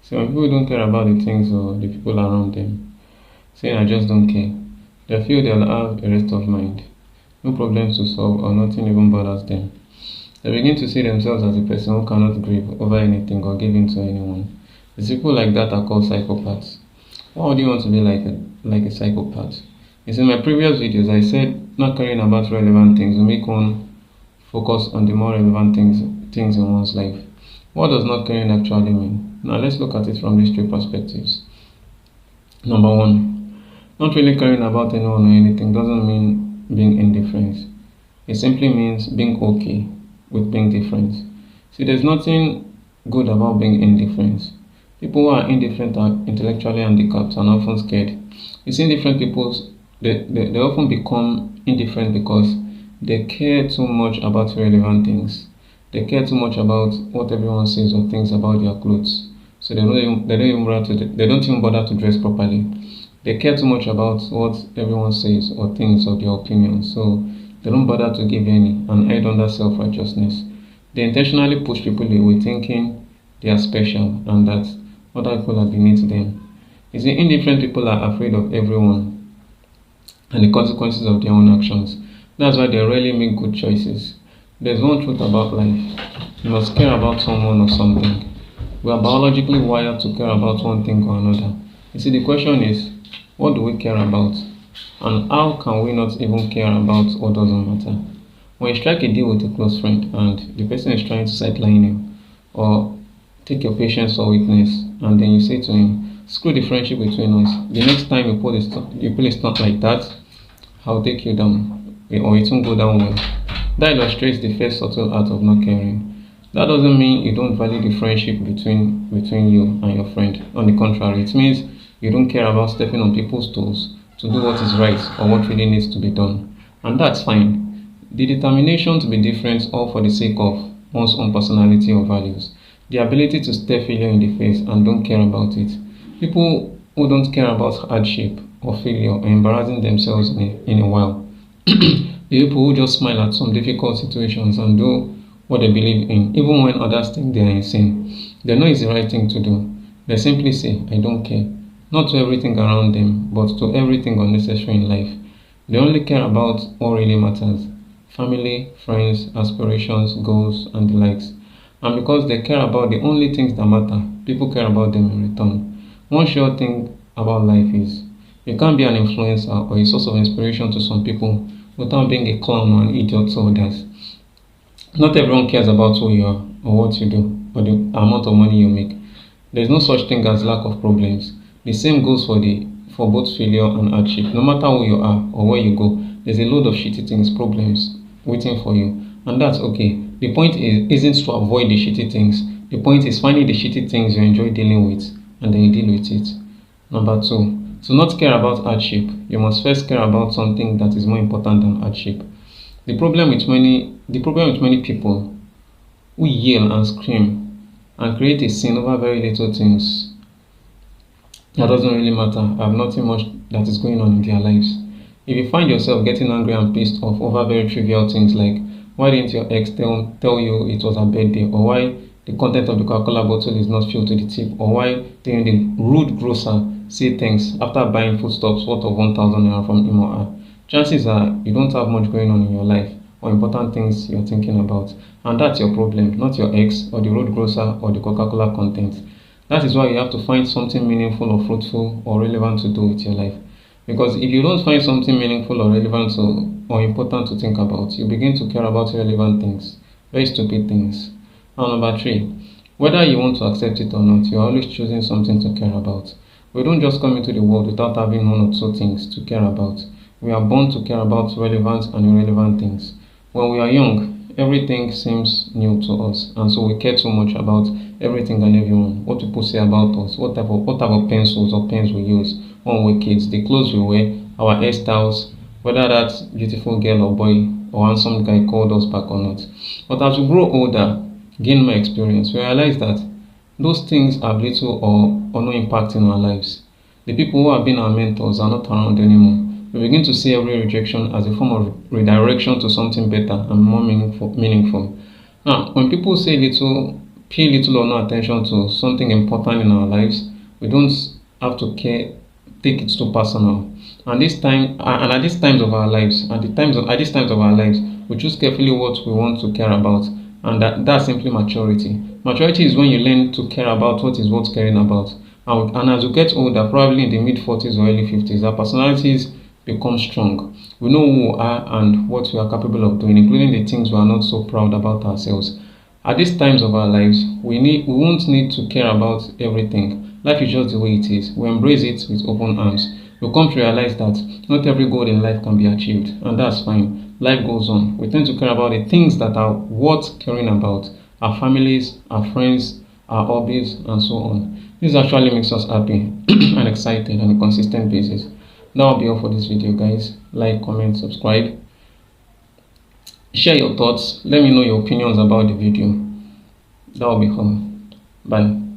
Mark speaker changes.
Speaker 1: So when people don't care about the things or the people around them, saying I just don't care, they feel they'll have a rest of mind, no problems to solve or nothing even bothers them. They begin to see themselves as a person who cannot grieve over anything or give in to anyone. The people like that are called psychopaths. Why would you want to be like a psychopath? It's in my previous videos I said not caring about relevant things will make one focus on the more relevant things in one's life. What does not caring actually mean? Now let's look at it from these three perspectives. Number one, not really caring about anyone or anything doesn't mean being indifferent. It simply means being okay with being different. See, there's nothing good about being indifferent. People who are indifferent are intellectually handicapped and often scared. You see, indifferent people, they often become indifferent because they care too much about irrelevant things. They care too much about what everyone says or thinks about their clothes. So they don't even bother to dress properly. They care too much about what everyone says or thinks of their opinions. So they don't bother to give any and hide under self-righteousness. They intentionally push people away thinking they are special and that other people are beneath them. You see, indifferent people are afraid of everyone and the consequences of their own actions. That's why they rarely make good choices. There's one truth about life. You must care about someone or something. We are biologically wired to care about one thing or another. You see, the question is, what do we care about? And how can we not even care about what doesn't matter? When you strike a deal with a close friend and the person is trying to sideline you or take your patience or weakness, and then you say to him, screw the friendship between us. The next time you pull a stunt like that, I'll take you down, or it won't go down well. That illustrates the first subtle art of not caring. That doesn't mean you don't value the friendship between you and your friend. On the contrary, it means you don't care about stepping on people's toes to do what is right or what really needs to be done. And that's fine. The determination to be different all for the sake of one's own personality or values. The ability to stare failure in the face and don't care about it. People who don't care about hardship or failure or embarrassing themselves in a while. The people who just smile at some difficult situations and do what they believe in, even when others think they are insane. They know it's the right thing to do. They simply say, I don't care. Not to everything around them, but to everything unnecessary in life. They only care about what really matters. Family, friends, aspirations, goals, and the likes. And because they care about the only things that matter, people care about them in return. One sure thing about life is, you can't be an influencer or a source of inspiration to some people without being a clown or an idiot to others. Not everyone cares about who you are or what you do or the amount of money you make. There is no such thing as lack of problems. The same goes for both failure and hardship. No matter who you are or where you go, there's a load of shitty things, problems waiting for you. And that's okay. The point isn't to avoid the shitty things. The point is finding the shitty things you enjoy dealing with and then you deal with it. Number two, to not care about hardship, you must first care about something that is more important than hardship. The problem with many people who yell and scream and create a scene over very little things that doesn't really matter, have nothing much that is going on in their lives. If you find yourself getting angry and pissed off over very trivial things like why didn't your ex tell you it was her birthday, or why the content of the Coca-Cola bottle is not filled to the tip, or why didn't the rude grocer say thanks after buying foodstuffs worth of 1,000 naira from him or her, chances are you don't have much going on in your life or important things you're thinking about. And that's your problem, not your ex or the road grocer or the Coca-Cola content. That is why you have to find something meaningful or fruitful or relevant to do with your life. Because if you don't find something meaningful or relevant or important to think about, you begin to care about irrelevant things, very stupid things. And number three, whether you want to accept it or not, you're always choosing something to care about. We don't just come into the world without having one or two things to care about. We are born to care about relevant and irrelevant things. When we are young, everything seems new to us, and so we care too much about everything and everyone. What people say about us, what type of pencils or pens we use when we're kids, the clothes we wear, our hairstyles, whether that beautiful girl or boy or handsome guy called us back or not. But as we grow older, gain more experience, we realize that those things have little or no impact in our lives. The people who have been our mentors are not around anymore. We begin to see every rejection as a form of redirection to something better and more meaningful. Now, when people say little pay little or no attention to something important in our lives, we don't have to take it too personal. And at these times of our lives, at these times of our lives, we choose carefully what we want to care about, and that's simply maturity. Maturity is when you learn to care about what is worth caring about. And as we get older, probably in the mid-40s or early 50s, our personalities become strong. We know who we are and what we are capable of doing, including the things we are not so proud about ourselves. At these times of our lives, we won't need to care about everything. Life is just the way it is. We embrace it with open arms. We come to realize that not every goal in life can be achieved, and that's fine. Life goes on. We tend to care about the things that are worth caring about: our families, our friends, our hobbies, and so on. This actually makes us happy and excited on a consistent basis. That will be all for this video, guys. Like, comment, subscribe. Share your thoughts. Let me know your opinions about the video. That will be all. Bye.